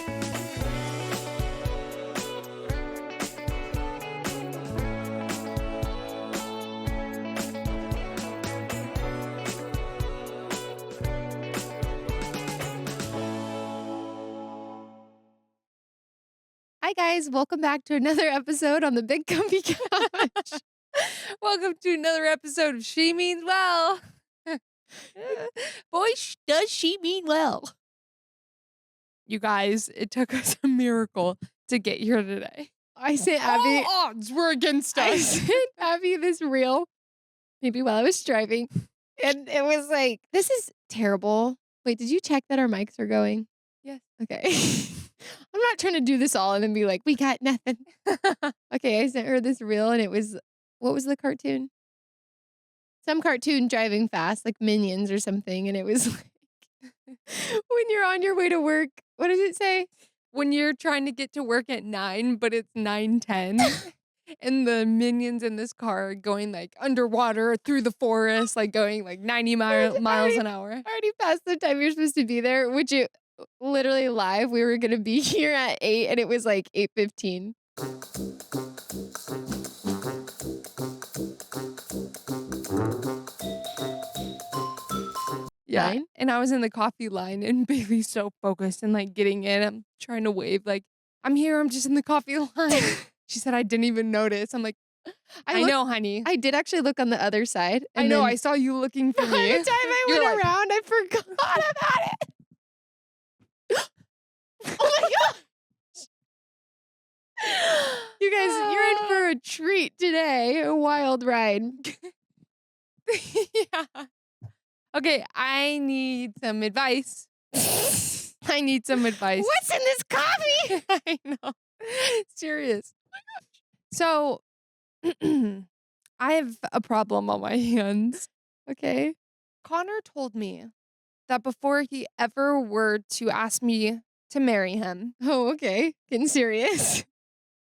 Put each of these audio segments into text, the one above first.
Hi guys, welcome back to another episode on the Big Comfy Couch. Welcome to another episode of She Means Well. Boy, does she mean well. You guys, it took us a miracle to get here today. I sent Abby. All odds were against us. I sent Abby this reel, maybe while I was driving, and it was like, this is terrible. Wait, did you check that our mics are going? Yes. Okay. I'm not trying to do this all and then be like, we got nothing. Okay, I sent her this reel and it was, what was the cartoon? Some cartoon driving fast, like Minions or something. And it was like, when you're on your way to work, what does it say? When you're trying to get to work at 9, but it's 9:10. And the minions in this car are going like underwater through the forest, like going like 90 miles an hour. Already past the time you're supposed to be there, which you literally live. We were going to be here at 8 and it was like 8:15. Yeah. Line? And I was in the coffee line and Bailey's so focused and like getting in. I'm trying to wave like, I'm here. I'm just in the coffee line. She said, I didn't even notice. I'm like, I know, honey. I did actually look on the other side. I know. I saw you looking for me. By the time I went around, I forgot about it. Oh my gosh. You guys, you're in for a treat today. A wild ride. Yeah. Okay, I need some advice. I need some advice. What's in this coffee? I know. Serious. Oh my gosh. So, I have a problem on my hands. Okay. Connor told me that before he ever were to ask me to marry him, Oh, okay. Getting serious.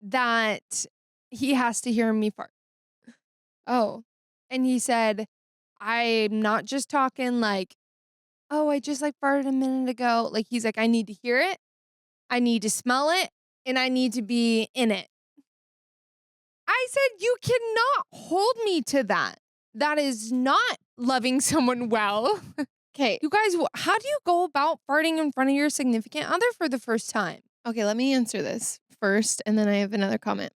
that he has to hear me fart. Oh. And he said, I'm not just talking like, oh, I just like farted a minute ago. Like, he's like, I need to hear it. I need to smell it. And I need to be in it. I said, you cannot hold me to that. That is not loving someone well. Okay. You guys, how do you go about farting in front of your significant other for the first time? Okay, let me answer this first, and then I have another comment.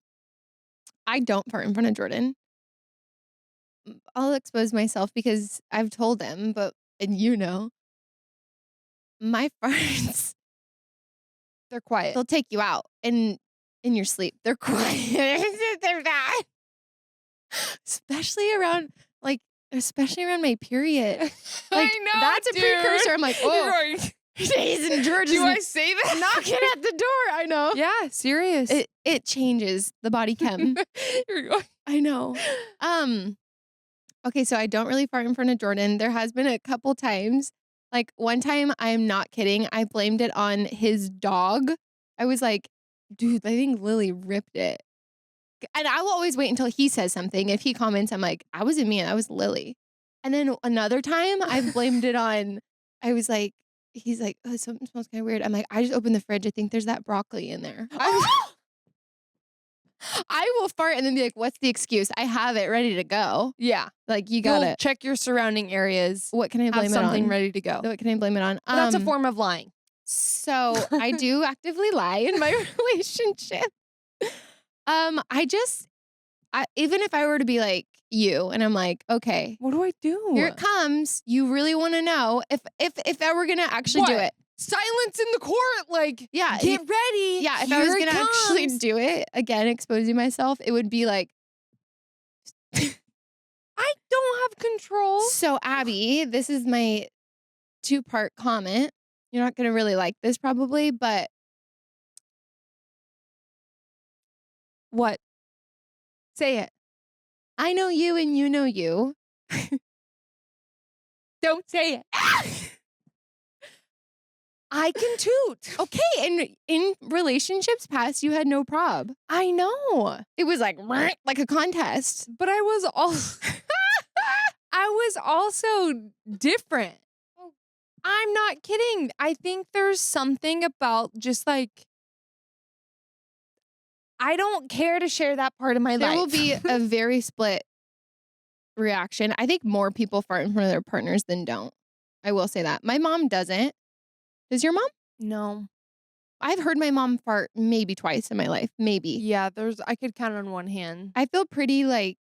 I don't fart in front of Jordan. I'll expose myself because I've told him, and you know, my farts, They're quiet. they'll take you out in your sleep. They're quiet. They're bad. Especially around my period. Like, I know, that's a dude. precursor. I'm like, oh, You're going, days and George do I say that? knocking at the door. I know. Yeah, serious. It changes the body chem. You're going. I know. Okay, so I don't really fart in front of Jordan. There has been a couple times. Like one time, I'm not kidding, I blamed it on his dog. I was like, dude, I think Lily ripped it. And I will always wait until he says something. If he comments, I'm like, I wasn't me, I was Lily. And then another time, I've blamed it on, I was like, he's like, oh, something smells kind of weird. I'm like, I just opened the fridge. I think there's that broccoli in there. I will fart and then be like, what's the excuse? I have it ready to go. Yeah. Like, you gotta check your surrounding areas. What can I blame have it something on? ready to go. What can I blame it on? Well, that's a form of lying. So I do actively lie in my relationship. Even if I were to be like you, and I'm like, okay, What do I do? here it comes. You really want to know if I were gonna actually do What? it. Silence in the court. Like, Yeah, get ready. Yeah, if I was Here it gonna actually comes. do it, again, exposing myself, it would be like, I don't have control. so Abby, this is my 2-part comment. You're not gonna really like this probably, but What? Say it. I know you and you know you. Don't say it. I can toot. Okay, and in relationships past, you had no prob. I know. It was like a contest. But I was also different. I'm not kidding. I think there's something about just like I don't care to share that part of my There life. will be a very split reaction. I think more people fart in front of their partners than don't. I will say that. My mom doesn't. Does your mom? No. I've heard my mom fart maybe twice in my life. Maybe. Yeah, I could count on one hand. I feel pretty like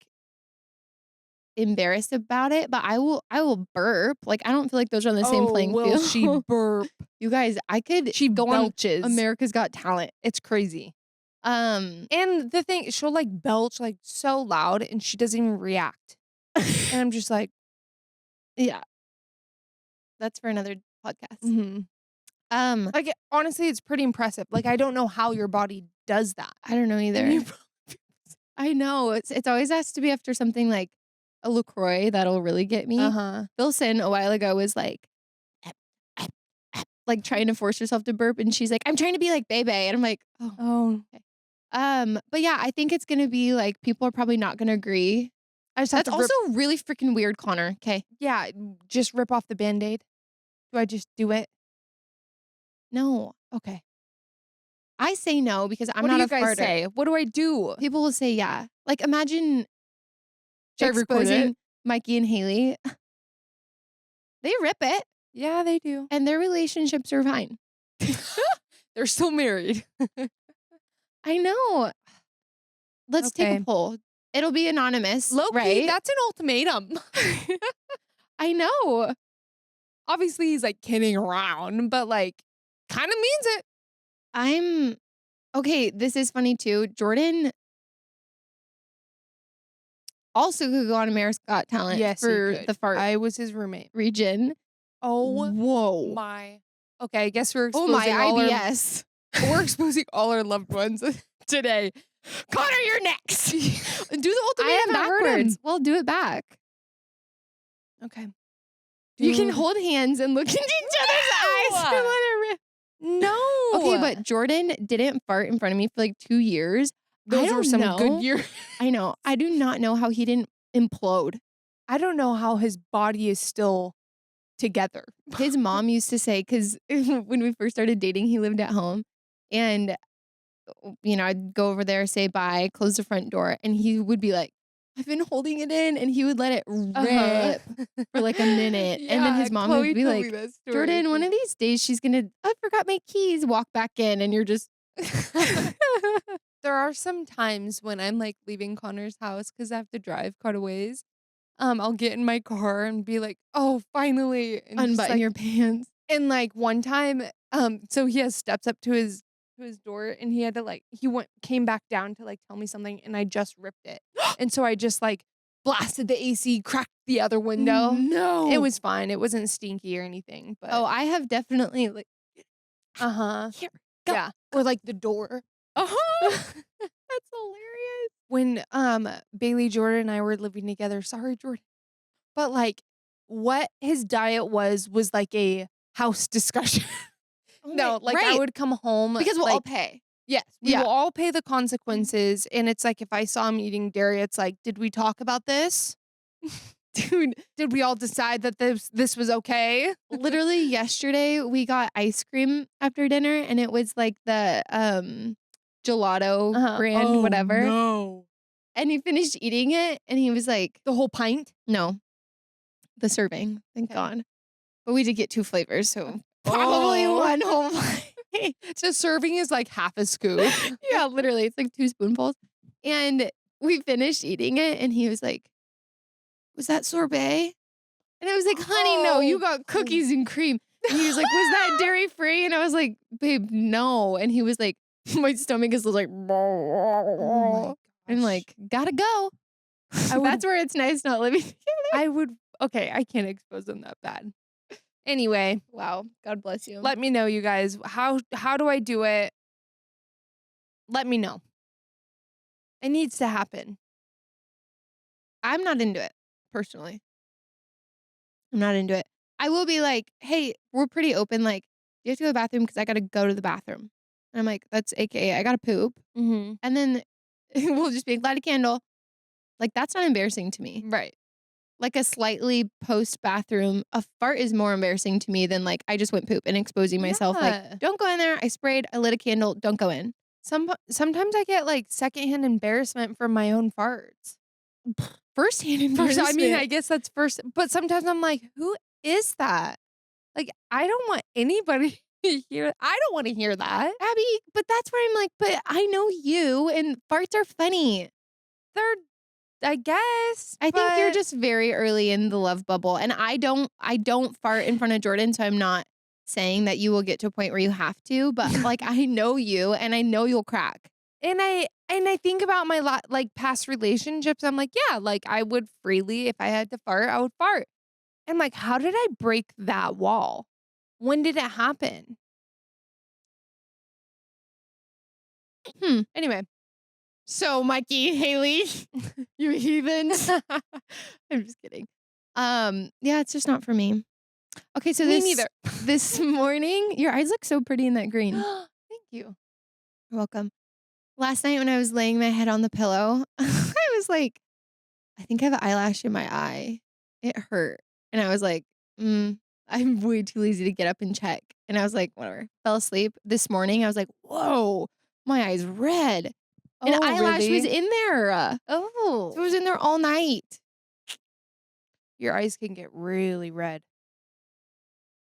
embarrassed about it, but I will burp. Like I don't feel like those are on the same playing will field. she burp? You guys, I could She go belches. on America's Got Talent. It's crazy. Um, And the thing, she'll like belch like so loud and she doesn't even react. And I'm just like, yeah. That's for another podcast. mm-hmm. Like honestly, it's pretty impressive. Like I don't know how your body does that. I don't know either. I know. It's always has to be after something like a LaCroix that'll really get me. Wilson a while ago was like trying to force herself to burp and she's like, I'm trying to be like Bebe. And I'm like, oh. Okay. But yeah, I think it's gonna be like people are probably not gonna agree. That's also really freaking weird, Connor. Okay. Yeah, just rip off the Band-Aid. Do I just do it? No. Okay. I say no because I'm what not do a you guys farter. say? What do I do? People will say yeah. Like imagine Should I record exposing it? Mikey and Haley. They rip it. Yeah, they do. And their relationships are fine. They're still married. I know. Let's take a poll. It'll be anonymous, Low-key, right? that's an ultimatum. I know. Obviously, he's like kidding around, but like kind of means it. Okay, this is funny too. Jordan also could go on America's Got Talent for the fart. I was his roommate. Region. Oh, whoa. My. Okay, I guess we're exposing all IBS. We're exposing all our loved ones today. Connor, you're next. Do the ultimatum I haven't heard backwards. him. Well, do it back. Okay. You can hold hands and look into each other's eyes. And let it rip. No. Okay, but Jordan didn't fart in front of me for like 2 years. Those were some good years. I know. I do not know how he didn't implode. I don't know how his body is still together. His mom used to say, because when we first started dating, he lived at home. And, I'd go over there, say bye, close the front door. And he would be like, I've been holding it in. And he would let it rip for like a minute. And then his mom would be like, Jordan, one of these days she's going to, I forgot my keys, walk back in. And you're just. There are some times when I'm like leaving Connor's house because I have to drive quite a ways. I'll get in my car and be like, oh, finally. And unbutton your pants. And like one time, so he has steps up to his door and he had to came back down to like tell me something and I just ripped it. And so I just like blasted the AC, cracked the other window. No. It was fine. It wasn't stinky or anything. But I have definitely like. Here, go. Yeah. Or like the door. That's hilarious. When Bailey, Jordan, and I were living together, sorry, Jordan. But like what his diet was like a house discussion. No, like I would come home. Because we'll all pay. Yes. We will all pay the consequences. And it's like if I saw him eating dairy, it's like, did we talk about this? Dude, did we all decide that this was okay? Literally yesterday we got ice cream after dinner and it was like the gelato brand, whatever. No. And he finished eating it and he was like, the whole pint? No. The serving. Thank God. But we did get 2 flavors, so probably one whole pint. So serving is like half a scoop. Yeah, literally. It's like 2 spoonfuls. And we finished eating it and he was like, was that sorbet? And I was like, honey, no, you got cookies and cream. And he was like, was that dairy free? And I was like, babe, no. And he was like, my stomach is like, oh I'm like, gotta go. That's where it's nice not living together. Okay, I can't expose them that bad. Anyway. Wow, God bless you. Let me know, you guys. How do I do it? Let me know. It needs to happen. I'm not into it, personally. I'm not into it. I will be like, hey, we're pretty open. Like, you have to go to the bathroom because I got to go to the bathroom. And I'm like, that's AKA, I got to poop. Mm-hmm. And then we'll just be like, light a candle. Like, that's not embarrassing to me. Right. like a slightly post-bathroom, a fart is more embarrassing to me than, like, I just went poop and exposing myself, like, Yeah. "Don't go in there, I sprayed, I lit a candle, don't go in." Sometimes I get, like, secondhand embarrassment from my own farts. Firsthand First I mean, I embarrassment. guess that's first but sometimes I'm like, "Who is that?" Like, I don't want anybody to hear I don't wanna hear that. Abby, but that's where I'm like, "But I know you, and farts are funny." They're I guess, I think you're but just very early in the love bubble, and I don't fart in front of Jordan, so I'm not saying that you will get to a point where you have to, but, like, I know you, and I know you'll crack. and I think about my like, past relationships, I'm like, "Yeah, like, I would freely if I had to fart, I would fart." I'm like, "How did I break that wall? When did it happen?" Hmm. Anyway. So, Mikey, Haley, you heathens. I'm just kidding. Yeah, it's just not for me. Okay, so Me this neither. this morning, your eyes look so pretty in that green. Thank you. You're welcome. Last night when I was laying my head on the pillow, I was like, I think I have an eyelash in my eye. It hurt. And I was like, I'm way too lazy to get up and check. And I was like, whatever. Fell asleep. This morning, I was like, whoa, my eye's red. An Oh, eyelash was really? in there. So it was Oh. in there all night. Your eyes can get really red.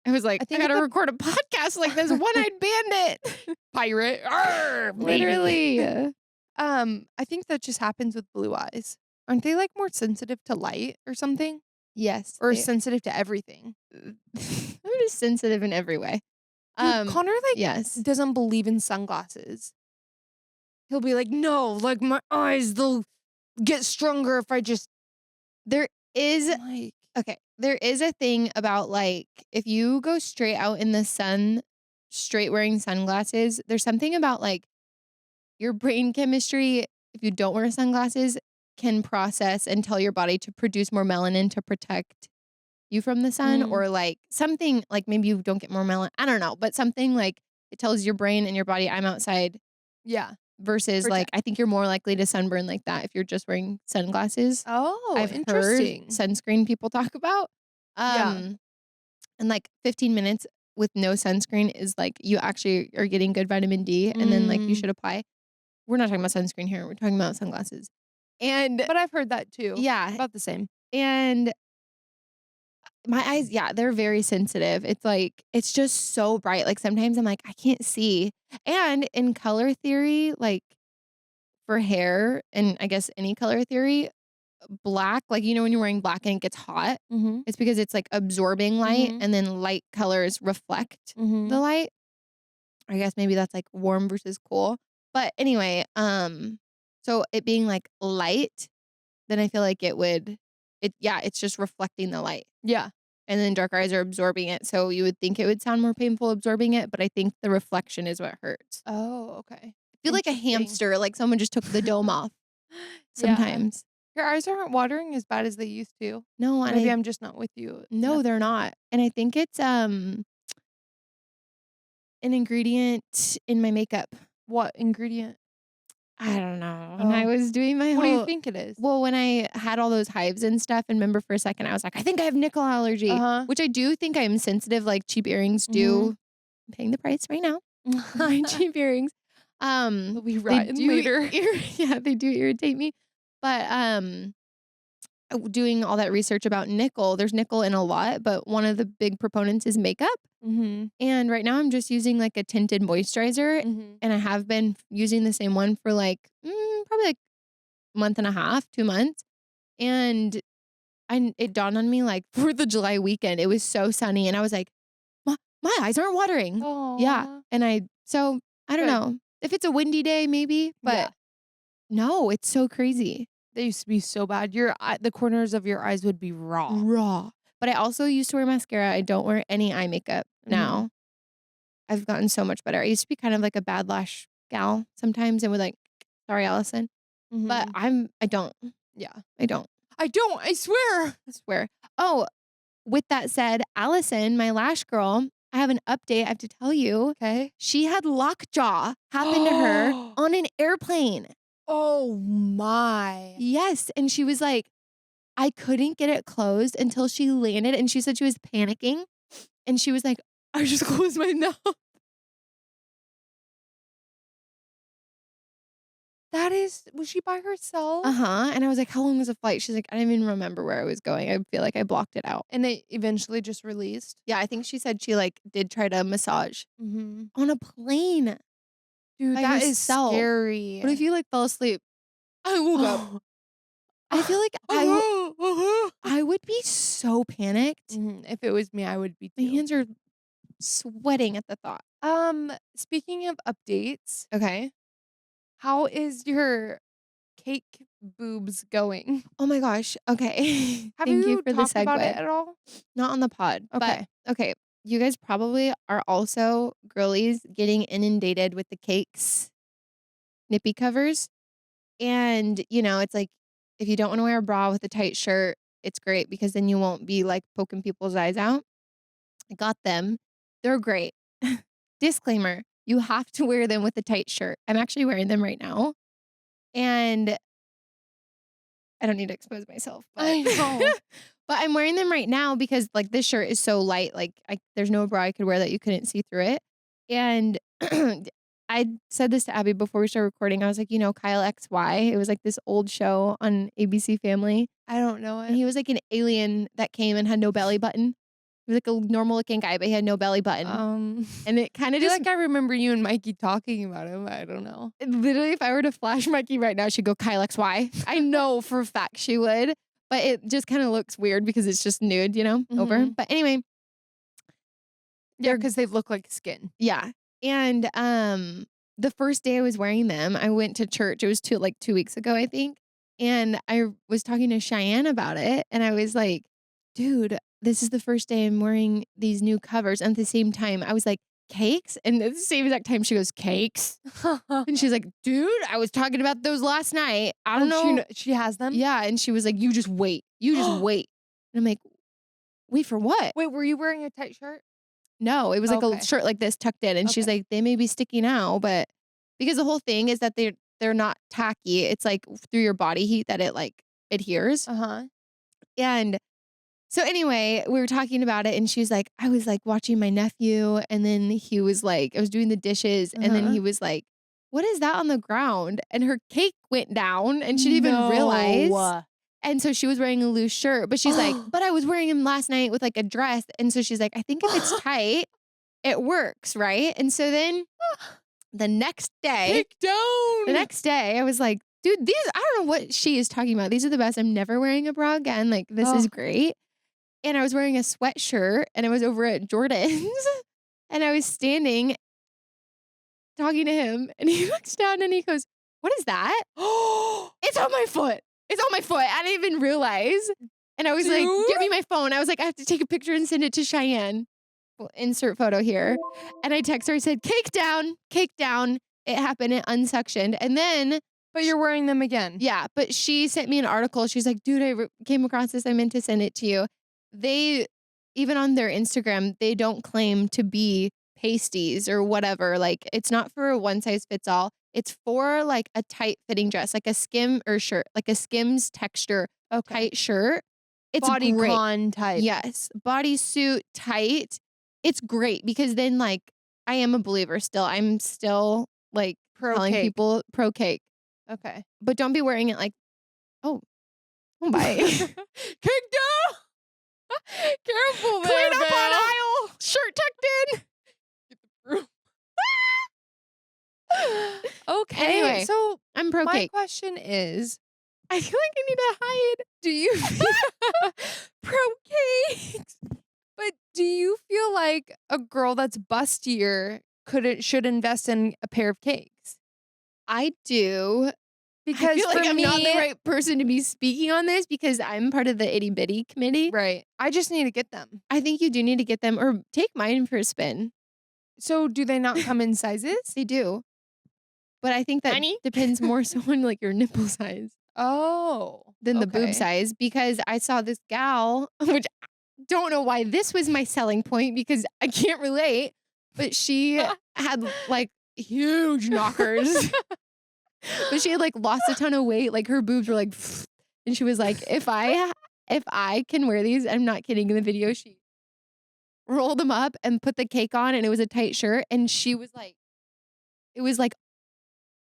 I was like, I I think gotta it's record a podcast like this one-eyed bandit. pirate. Arr, baby. Literally. I think that just happens with blue eyes. Aren't they, like, more sensitive to light or something? Yes. Or sensitive to everything? I'm just sensitive in every way. Dude, Connor, like, Yes. doesn't believe in sunglasses. He'll be like, "No, like, my eyes, they'll get stronger if I just" There is I'm like Okay, there is a thing about, like, if you go straight out in the sun, straight wearing sunglasses, there's something about, like, your brain chemistry, if you don't wear sunglasses, can process and tell your body to produce more melanin to protect you from the sun, Mm, or, like, something like, maybe you don't get more melanin, I don't know, but something, like, it tells your brain and your body, "I'm outside," yeah, versus, like, protect. I think you're more likely to sunburn like that if you're just wearing sunglasses. Oh, I've heard interesting. sunscreen people talk about. Yeah. Um, and like 15 minutes with no sunscreen is like you actually are getting good vitamin D, and then like you Mm, should apply. We're not talking about sunscreen here. We're talking about sunglasses. And but I've heard that too. yeah, About the same. and my eyes, yeah, they're very sensitive. It's like it's just so bright. Like sometimes I'm like I can't see. And in color theory, like for hair and I guess any color theory, black, like, you know, when you're wearing black and it gets hot, Mhm. it's because it's, like, absorbing light, Mhm. and then light colors reflect the Mhm. light. I guess maybe that's, like, warm versus cool. But anyway, so it being, like, light, then I feel like yeah, it's just reflecting the light, Yeah. and then dark eyes are absorbing it, so you would think it would sound more painful absorbing it, but I think the reflection is what hurts. Oh, okay. I feel like a Interesting. hamster, like someone just took the dome off Yeah. sometimes. Your eyes aren't watering as bad as they used to. No, and Maybe I I'm just not with you no, enough they're anymore. not, and I think it's, an ingredient in my makeup. What ingredient? I don't know. When I Oh, was doing my what do you whole think it is? well, when I had all those hives and stuff, and remember for a second, I was like, "I think I have nickel allergy," Uh-huh. which I do think I'm sensitive, like, cheap earrings Mhm. do I'm paying the price right now. Buying cheap earrings. They'll be They rotten do later. yeah, they do irritate me, but, doing all that research about nickel, there's nickel in a lot, but one of the big proponents is makeup. Mhm. And right now I'm just using like a tinted moisturizer, Mhm. and I have been using the same one for like probably like a month and a half, 2 months. And it dawned on me like 4th of July weekend, it was so sunny and I was like, my eyes aren't watering. Yeah. Aw. And so I don't Good. know. If it's a windy day, maybe, but Yeah. no, it's so crazy. They used to be so bad. The corners of your eyes would be raw. Raw. But I also used to wear mascara. I don't wear any eye makeup Mhm. now. I've gotten so much better. I used to be kind of like a bad lash gal sometimes and would like, sorry, Allison. But Mhm. I don't. Yeah. I don't. I don't, I swear. I swear. Oh, with that said, Allison, my lash girl, I have an update I have to tell you. Okay. She had lockjaw happen to her on an airplane. Oh my. Yes. And she was like, I couldn't get it closed until she landed, and she said she was panicking, and she was like, "I just closed my mouth." Was she by herself? Uh-huh, and I was like, "How long was the flight?" She's like, "I don't even remember where I was going. I feel like I blocked it out." And it eventually just released? Yeah, I think she said she, like, did try to massage Mhm. on a plane Dude, by that is herself. scary. What if you, like, fell asleep? I woke up. I feel like I would be so panicked. Mhm, if it was me, I would be My too. hands are sweating at the thought. Speaking of updates, Okay. how is your cake boobs going? Oh my gosh. Okay. Have Thank you you for the talked about it segue. at all? Not on the pod, but Okay. okay. You guys probably are also girlies getting inundated with the cakes nippy covers. And, it's like if you don't want to wear a bra with a tight shirt, it's great because then you won't be like poking people's eyes out. I got them. They're great. Disclaimer, you have to wear them with a tight shirt. I'm actually wearing them right now. And I don't need to expose myself, but I know. but I'm wearing them right now because like this shirt is so light. Like there's no bra I could wear that you couldn't see through it. And I said this to Abby before we started recording. I was like, Kyle XY. It was like this old show on ABC Family, I don't know and it. he was like an alien that came and had no belly button. He was like a normal looking guy, but he had no belly button. And it kind I of feel just like I remember you and Mikey talking about him. I don't know. literally, if I were to flash Mikey right now, she'd go Kyle XY. I know for a fact she would, but it just kind of looks weird because it's just nude, over. Mhm. But anyway, Yeah, they're because they look like skin. yeah. And the first day I was wearing them, I went to church. It was 2 weeks ago, I think. And I was talking to Cheyenne about it, and I was like, dude, this is the first day I'm wearing these new covers. And at the same time, I was like, cakes? And at the same exact time, she goes, cakes? And she's like, dude, I was talking about those last night. I don't know. She has them? Yeah. And she was like, you just wait. You just wait. And I'm like, wait for what? Wait, were you wearing a tight shirt? No, it was like a Okay. shirt like this tucked in. And she's Okay. like, they may be sticky now, but because the whole thing is that they're not tacky. It's like through your body heat that it like adheres. Uh-huh. And so anyway, we were talking about it and she was like, I was like watching my nephew and then he was like, I was doing the dishes and then Uh-huh. he was like, what is that on the ground? And her cake went down and she didn't even realize. No. And so she was wearing a loose shirt, but she's like, but I was wearing him last night with like a dress. And so she's like, I think if it's tight, it works, right? And so then the next day, Take down. I was like, dude, I don't know what she is talking about. These are the best. I'm never wearing a bra again. Like, this is great. And I was wearing a sweatshirt and I was over at Jordan's and I was standing talking to him and he looks down and he goes, what is that? It's on my foot. It's on my foot. I didn't even realize. And I was like, give me my phone. I was like, I have to take a picture and send it to Cheyenne. Well, insert photo here. And I text her, I said, cake down, cake down. It happened, it unsuctioned. And then But you're wearing them again. yeah, but she sent me an article. She's like, dude, I came across this. I meant to send it to you. They, even on their Instagram, they don't claim to be pasties or whatever. Like, it's not for a one size fits all. It's for like a tight fitting dress, like a skim or shirt, like a Skims texture tight shirt. It's great. Bodycon type. Yes. Bodysuit tight. It's great because then like I am a believer still. I'm still like Pro telling cake. people pro cake. Okay. But don't be wearing it like, oh bye. Kick down. Careful there, Clean up on Val. aisle. Shirt tucked in. Okay. Anyway, So I'm pro my cake. question is, I feel like I need to hide. do you pro cakes? But do you feel like a girl that's bustier should invest in a pair of cakes? I do. Because I feel like for I'm me, not the right person to be speaking on this because I'm part of the itty bitty committee. right. I just need to get them. I think you do need to get them or take mine for a spin. So do they not come in sizes? They do. But I think that Tiny? depends more so on like your nipple size Oh. than the boob okay. size because I saw this gal, which I don't know why this was my selling point because I can't relate, but she had like huge knockers. But she had like lost a ton of weight. Like her boobs were like, and she was like, if I If I can wear these, I'm not kidding, in the video, she rolled them up and put the cake on, and it was a tight shirt, and she was like it was like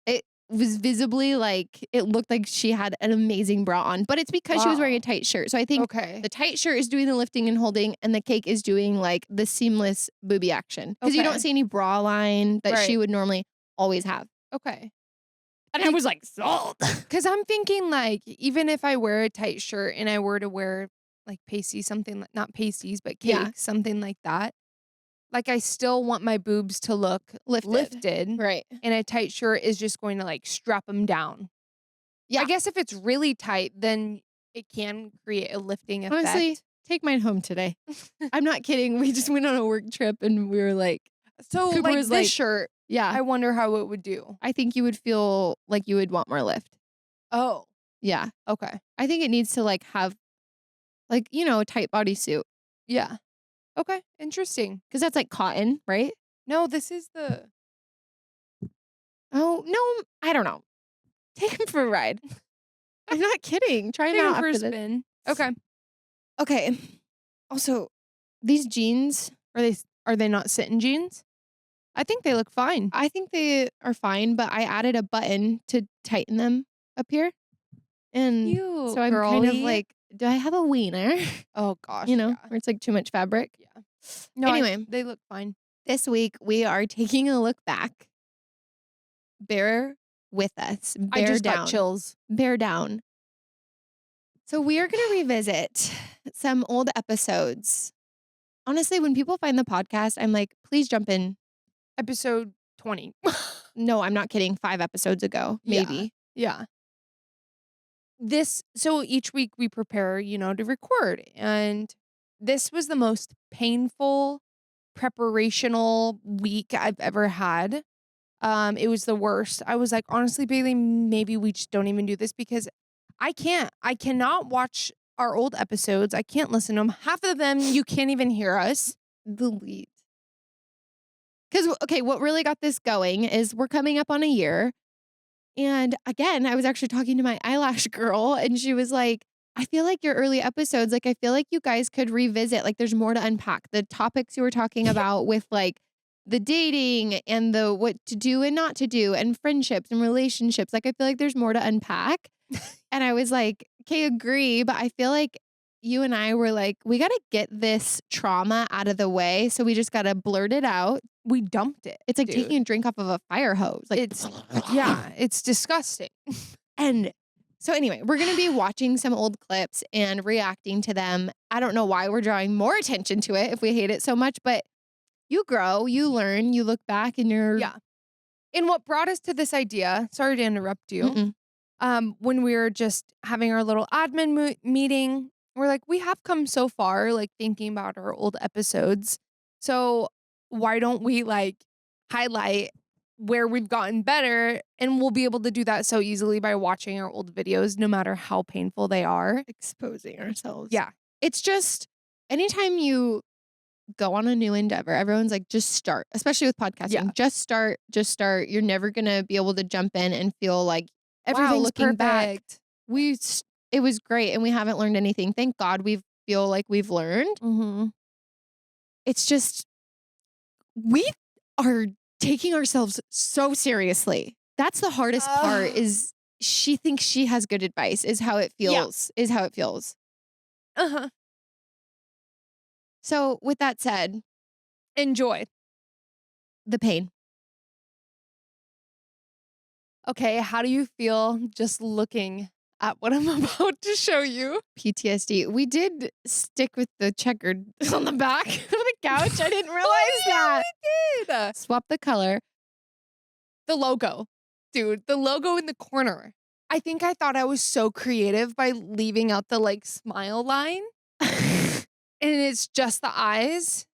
it was visibly like it looked like she had an amazing bra on, but it's because she was wearing a Wow. tight shirt. So I think Okay. the tight shirt is doing the lifting and holding, and the cake is doing, like, the seamless booby action because you don't Okay. see any bra line that she Right. would normally always have. Okay. And I was like, "Sold." Because I'm thinking, like, even if I wear a tight shirt and I were to wear, like, pasties, something like not pasties, but Yeah, cake, something like that, like, I still want my boobs to look lifted. lifted, Right. and a tight shirt is just going to, like, strap them down. I Yeah. guess if it's really tight, then it can create a lifting Honestly, effect. take mine home today. I'm not kidding. We just went on a work trip, and we were like So, Cooper like, was this like, shirt, "Yeah, I wonder how it would do. I think you would feel like you would want more lift." Oh, Yeah. okay. I think it needs to, like, have, like, a tight bodysuit Yeah. Okay, interesting. because that's, like, cotton, right? No, this is the Oh, no, I don't know. Take him for a ride. I'm not kidding. Try him take 'em out for a after this. spin. Okay. Okay. Also, these jeans, Are they not sitting jeans? I think they look fine. I think they are fine, but I added a button to tighten them up here, and so Cute, I'm kind of girly. like, "Do I have a wiener?" Oh gosh, yeah. Where it's, like, too much fabric. Yeah. No, Anyway, they look fine. this week we are taking a look back. Bear with us. I Bear just got down. chills. Bear down. So we are gonna revisit some old episodes. Honestly, when people find the podcast, I'm like, "Please jump in." Episode 20. No, I'm not kidding, 5 episodes ago, Yeah. maybe. Yeah. So each week we prepare, to record, and this was the most painful preparational week I've ever had. It was the worst. I was like, "Honestly, Bailey, maybe we just don't even do this because I can't. I cannot watch our old episodes. I can't listen to them. Half of them you can't even hear us." Delete. Because, okay, what really got this going is we're coming up on a year. And again, I was actually talking to my eyelash girl, and she was like, "I feel like your early episodes, like, I feel like you guys could revisit, like, there's more to unpack. The topics you were talking about with, like, the dating and the what to do and not to do and friendships and relationships, like, I feel like there's more to unpack." And I was like, "Okay, agree, but I feel like you and I were like, we gotta get this trauma out of the way, so we just gotta blurt it out." We dumped it, It's like taking dude. a drink off of a fire hose, like, It's yeah, it's disgusting. and so anyway, we're gonna be watching some old clips and reacting to them. I don't know why we're drawing more attention to it if we hate it so much, but you grow, you learn, you look back and you're Yeah. And what brought us to this idea, sorry to interrupt you, Mm-mm. when we were just having our little admin meeting, we're like, we have come so far, like thinking about our old episodes. So why don't we like highlight where we've gotten better? And we'll be able to do that so easily by watching our old videos, no matter how painful they are. exposing ourselves. Yeah. It's just anytime you go on a new endeavor, everyone's like, just start, especially with podcasting. Yeah. Just start, just start. You're never gonna be able to jump in and feel like Everything's looking back, perfect. it was great and we haven't learned anything. Thank God we feel like we've learned. Mm-hmm. It's just we are taking ourselves so seriously. That's the hardest part is she thinks she has good advice is how it feels. Is how it feels. Uh-huh. So with that said, Enjoy. the pain. Okay, how do you feel just looking at what I'm about to show you? PTSD. We did stick with the checkered on the back of the couch. I didn't realize that. We did. Swap the color. The logo. Dude, the logo in the corner. I think I thought I was so creative by leaving out the like smile line. And it's just the eyes.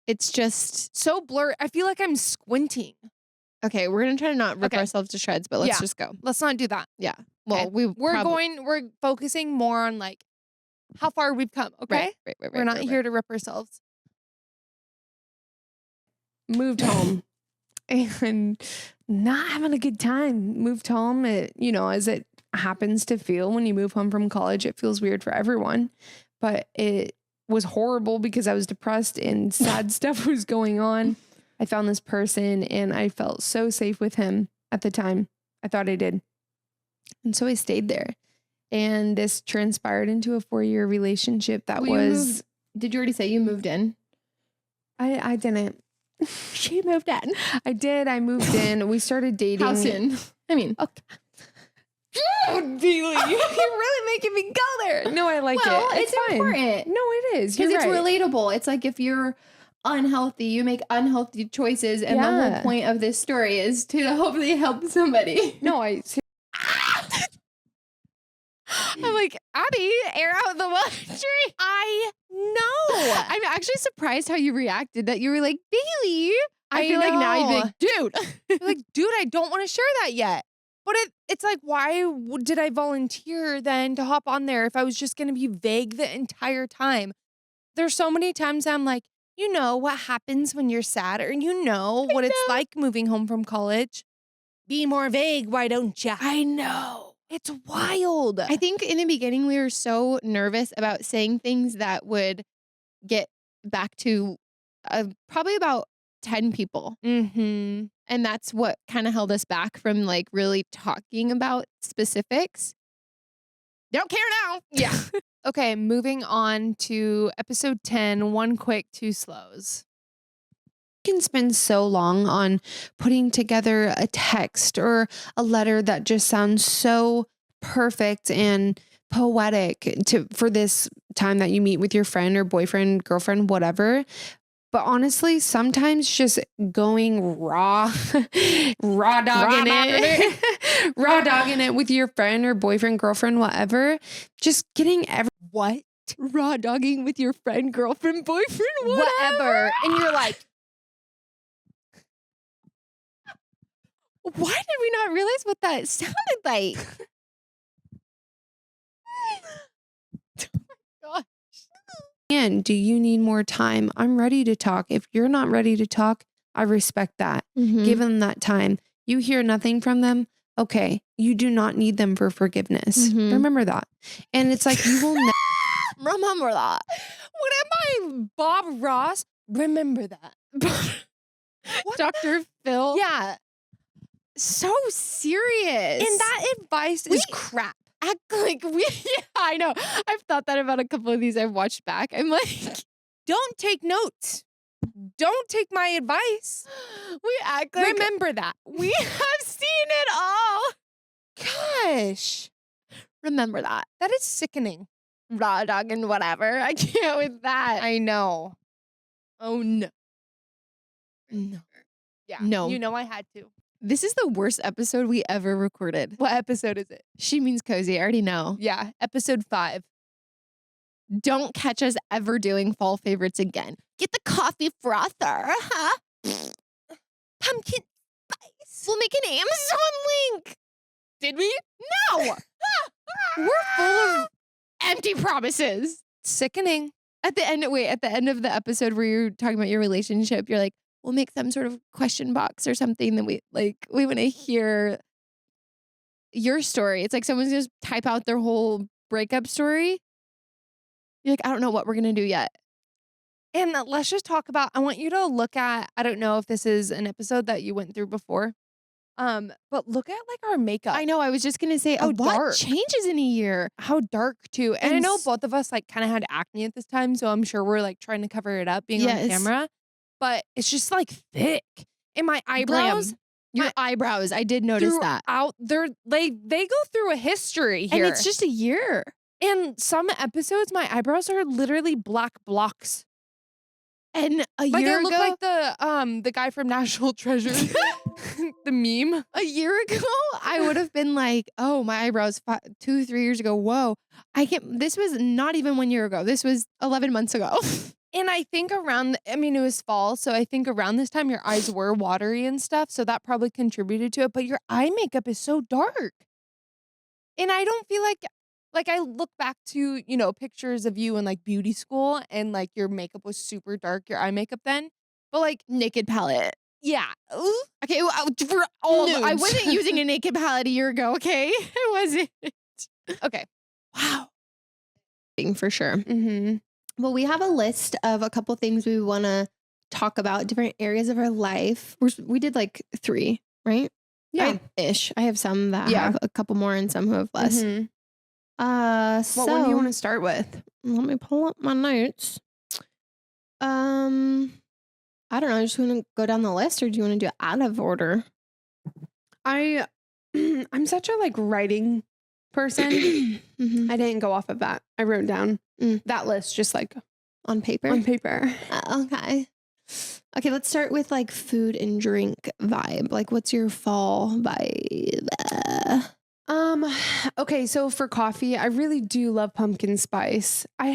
It's just So blurry. I feel like I'm squinting. okay. We're gonna try to not rip Okay. ourselves to shreds, but let's Yeah. just go. Let's not do that. Yeah. Well, Okay. We're probably we're focusing more on like how far we've come, okay? Right. We're not here to rip ourselves. Moved home and not having a good time. Moved home, as it happens to feel when you move home from college. It feels weird for everyone, but it was horrible because I was depressed and sad stuff was going on. I found this person and I felt so safe with him at the time. I thought I did. And so I stayed there. And this transpired into a 4-year relationship that was... Did you already say you moved in? I didn't. She moved in. I did. I moved in. We started dating. How soon? I mean, okay. Bailey, you're really making me go there. No, I like it. It's fine. important. No, it is. Because it's relatable. It's like if you're unhealthy, you make unhealthy choices. And the whole point of this story is to hopefully help somebody. No, I'm like, Abby, air out the laundry. I know. I'm actually surprised how you reacted, that you were like, Bailey. I feel like now you'd be like, dude. You're like, dude, I don't want to share that yet. But it's like, why did I volunteer then to hop on there if I was just going to be vague the entire time? There's so many times I'm like, you know what happens when you're sad, or you know what it's like moving home from college. Be more vague, why don't you? I know. It's wild. I think in the beginning we were so nervous about saying things that would get back to probably about 10 people. Mm-hmm. And that's what kind of held us back from like really talking about specifics. Don't care now. Yeah. Okay, moving on to episode 10, one quick, two slows. You can spend so long on putting together a text or a letter that just sounds so perfect and poetic for this time that you meet with your friend or boyfriend, girlfriend, whatever. But honestly, sometimes just going raw dogging it with your friend or boyfriend, girlfriend, whatever, just getting what? Raw dogging with your friend, girlfriend, boyfriend, whatever. And you're like, why did we not realize what that sounded like? Oh my gosh. And do you need more time? I'm ready to talk. If you're not ready to talk, I respect that. Mm-hmm. Give them that time. You hear nothing from them. Okay. You do not need them for forgiveness. Mm-hmm. Remember that. And it's like, you will remember that. What am I, Bob Ross? Remember that. Dr. Phil? Yeah. So serious. And that advice is crap. Act like we, yeah, I know. I've thought that about a couple of these I've watched back. I'm like, don't take notes. Don't take my advice. We act like. Remember that. We have seen it all. Gosh. Remember that. That is sickening. Raw dog and whatever. I can't with that. I know. Oh, no. No. Yeah. No. You know I had to. This is the worst episode we ever recorded. What episode is it? She means cozy. I already know. Yeah. Episode 5. Don't catch us ever doing fall favorites again. Get the coffee frother. Huh? Pumpkin spice. We'll make an Amazon link. Did we? No. We're full of empty promises. Sickening. At the end of the episode where you're talking about your relationship, you're like, we'll make some sort of question box or something that we want to hear your story. It's like someone's going to type out their whole breakup story. You're like, I don't know what we're going to do yet. And let's just talk about, I want you to look at, I don't know if this is an episode that you went through before, but look at like our makeup. I know, I was just going to say, how what dark changes in a year? How dark too. And I know both of us like kind of had acne at this time, so I'm sure we're like trying to cover it up being on camera. But it's just like thick. And my eyebrows. Your eyebrows. I did notice that. They go through a history here. And it's just a year. In some episodes, my eyebrows are literally black blocks. And a year ago. I look like the guy from National Treasure. The meme. A year ago, I would have been like, oh, my eyebrows 2-3 years ago. Whoa. This was not even 1 year ago. This was 11 months ago. And I think it was fall, so I think around this time your eyes were watery and stuff, so that probably contributed to it, but your eye makeup is so dark. And I don't feel like I look back to, pictures of you in like beauty school and like your makeup was super dark, your eye makeup then, but like Naked palette. Yeah. Okay, for all I Nudes. wasn't using a naked palette a year ago, okay? I wasn't. Okay. Wow. For sure. Mm-hmm. Well, we have a list of a couple things we want to talk about, different areas of our life. We did like 3, right? Yeah. Ish. I have some that Yeah. have a couple more and some who have less. Mhm. So What one do you want to start with? let me pull up my notes. I don't know. Just want to go down the list, or do you want to do it out of order? I'm such a like writing person. Mhm. I didn't go off of that. I wrote down that list just like On paper. on paper. Okay. Okay, let's start with like food and drink vibe. Like, what's your fall vibe? Okay, so for coffee, I really do love pumpkin spice. I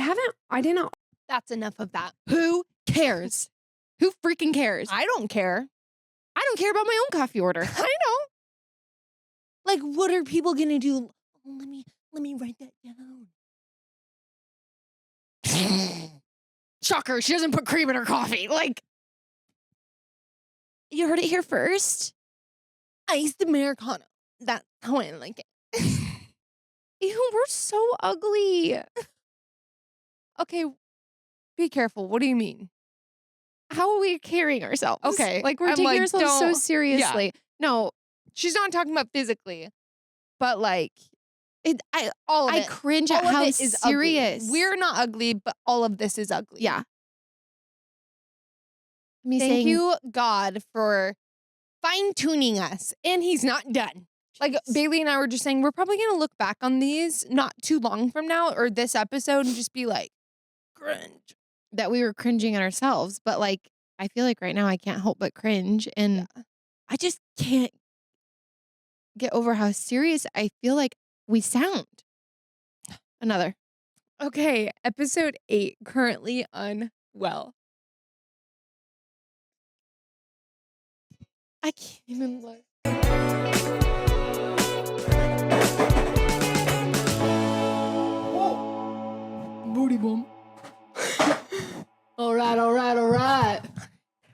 didn't. That's enough of that. Who cares? Who freaking cares? I don't care. I don't care about my own coffee order. I know. Like, what are people gonna do? Let me write that down. Shocker, she doesn't put cream in her coffee. Like, you heard it here first. Iced Americano. That's how I like it. Ew, we're so ugly. Okay, be careful. What do you mean? How are we carrying ourselves? Okay, Like, we're I'm taking like, ourselves so don't- seriously. No, She's not talking about physically, but like all of I it. cringe all at of how it is ugly. serious. We're not ugly, but all of this is ugly. Yeah. Me Thank saying, you, God, for fine tuning us, and He's not done. Like Bailey and I were just saying, we're probably gonna look back on these not too long from now, or this episode, and just be like, cringe. that we were cringing at ourselves, but like, I feel like right now I can't help but cringe, and I just can't get over how serious I feel like we sound. Another. Okay, episode 8, currently unwell. I can't even look. Booty boom. All right.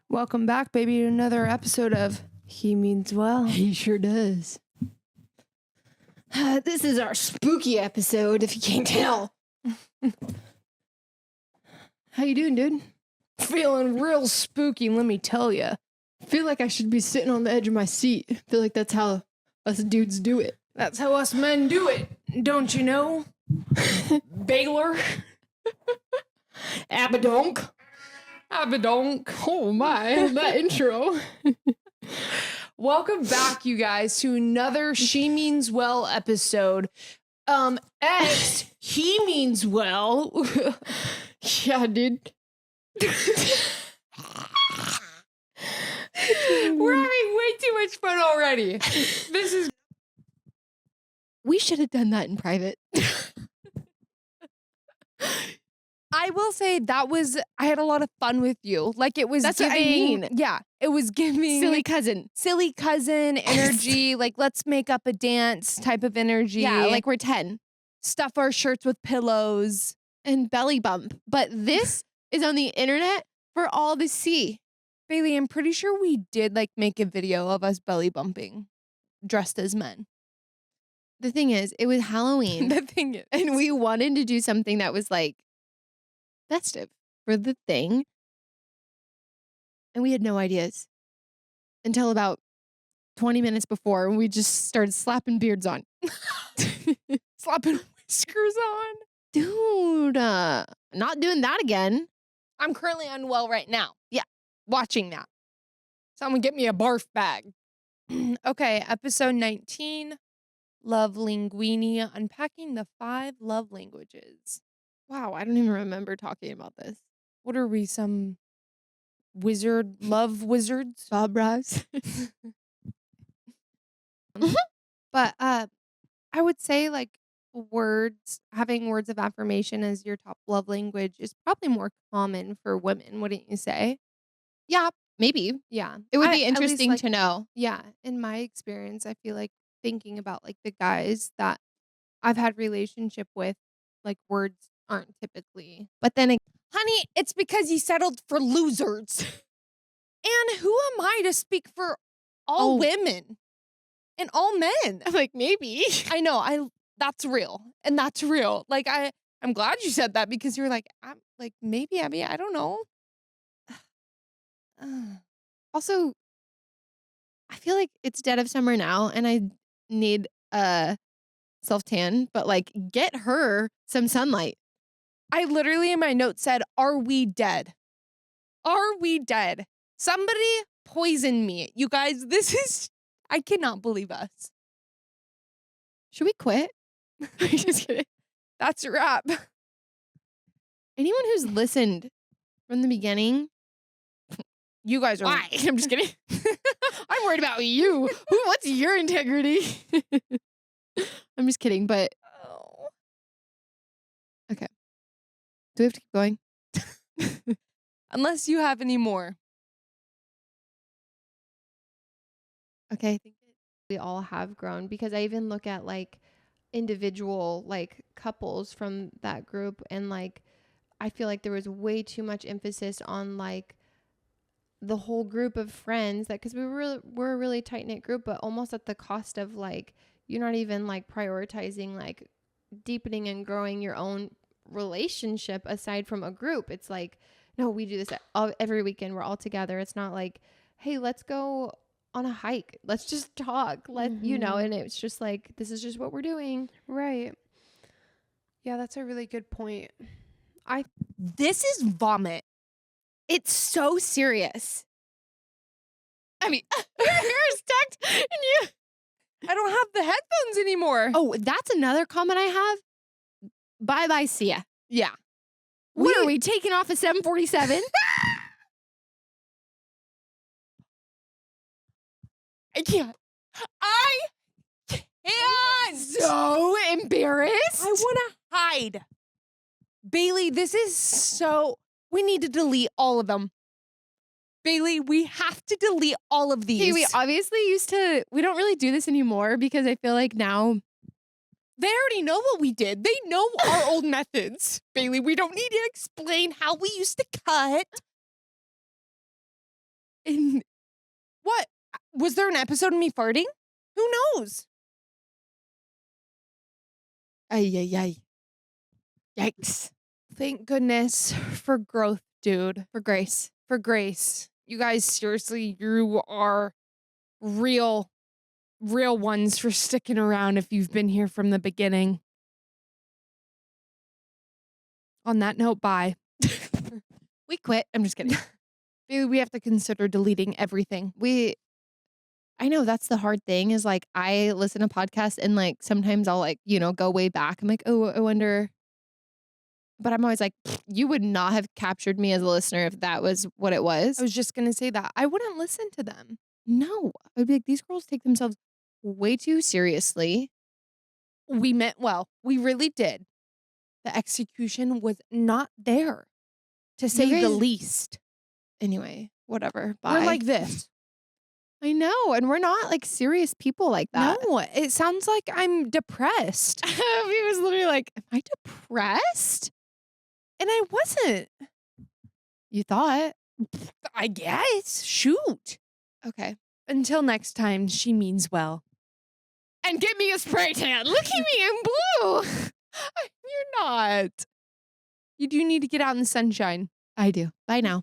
Welcome back, baby, to another episode of He Means Well. He sure does. This is our spooky episode, if you can't tell. How you doing, dude? Feeling real spooky, let me tell you. Feel like I should be sitting on the edge of my seat. Feel like that's how us dudes do it. That's how us men do it, don't you know? Baylor. Abadonk. Abadonk. Oh my, that intro. Welcome back, you guys, to another She Means Well episode. X, he means well. Yeah, dude. We're having way too much fun already. This is. We should have done that in private. I will say I had a lot of fun with you. Like it was That's giving, what I mean. Yeah, it was giving Silly cousin. silly cousin energy. Like let's make up a dance type of energy. Yeah, like we're 10. Stuff our shirts with pillows. And belly bump. But this is on the internet for all to see. Bailey, I'm pretty sure we did like make a video of us belly bumping dressed as men. The thing is, it was Halloween. The thing is. And we wanted to do something that was like festive for the thing. And we had no ideas until about 20 minutes before when we just started slapping beards on. Slapping whiskers on. Dude, not doing that again. I'm currently unwell right now. Yeah. Watching that. Someone get me a barf bag. Okay, episode 19. Love Linguini, unpacking the 5 love languages. Wow, I don't even remember talking about this. What are we, some love wizards? Bob Ross. But I would say like having words of affirmation as your top love language is probably more common for women, wouldn't you say? Yeah, maybe. Yeah. It would be At least, interesting like, to know. Yeah, in my experience, I feel like thinking about like the guys that I've had relationship with, like words aren't typically. But then Honey, it's because you settled for losers. And who am I to speak for all Oh. women and all men? I'm like, maybe. I know, that's real, and that's real. Like, I'm glad you said that because you were like, I'm like, maybe, I mean, I don't know. Also, I feel like it's dead of summer now, and I need a self-tan, but, like, get her some sunlight. I literally in my notes said, "Are we dead? Are we dead? Somebody poison me." You guys, I cannot believe us. Should we quit? Just kidding. That's a wrap. Anyone who's listened from the beginning, You guys are. why? I'm just kidding. I'm worried about you. What's your integrity? I'm just kidding, but Oh. okay. Do we have to keep going? Unless you have any more. Okay, I think that we all have grown because I even look at like individual like couples from that group, and like I feel like there was way too much emphasis on like the whole group of friends, that because we're a really tight knit group, but almost at the cost of like you're not even like prioritizing like deepening and growing your own relationship aside from a group. It's like, no, we do this every weekend. We're all together. It's not like, hey, let's go on a hike. Let's just talk. And it's just like, this is just what we're doing. Right. Yeah, that's a really good point. This is vomit. It's so serious. I mean, your hair is tucked and you. I don't have the headphones anymore. Oh, that's another comment I have. Bye, see ya. Yeah. What are we taking off a 747? I can't. I can't. So embarrassed. I want to hide. Bailey, this is so. We need to delete all of them. Bailey, we have to delete all of these. Okay, we obviously we don't really do this anymore because I feel like now. They already know what we did. They know our old methods. Bailey, we don't need to explain how we used to cut. And what? Was there an episode of me farting? Who knows? ay. Yikes. Thank goodness for growth, dude. For grace. For grace. You guys, seriously, you are real ones for sticking around if you've been here from the beginning. On that note, bye. We quit. I'm just kidding. Maybe we have to consider deleting everything. I know that's the hard thing is like I listen to podcasts and like sometimes I'll like, go way back. I'm like, oh, I wonder. But I'm always like, you would not have captured me as a listener if that was what it was. I was just going to say that. I wouldn't listen to them. No. I'd be like, these girls take themselves way too seriously. We meant well. We really did. The execution was not there, to say the least. Anyway, whatever. Bye. We're like this. I know. And we're not like serious people like that. No, it sounds like I'm depressed. He was literally like, am I depressed? And I wasn't. You thought. I guess. Shoot. Okay. Until next time, she means well. And get me a spray tan. Look at me in blue. You're not. You do need to get out in the sunshine. I do. Bye now.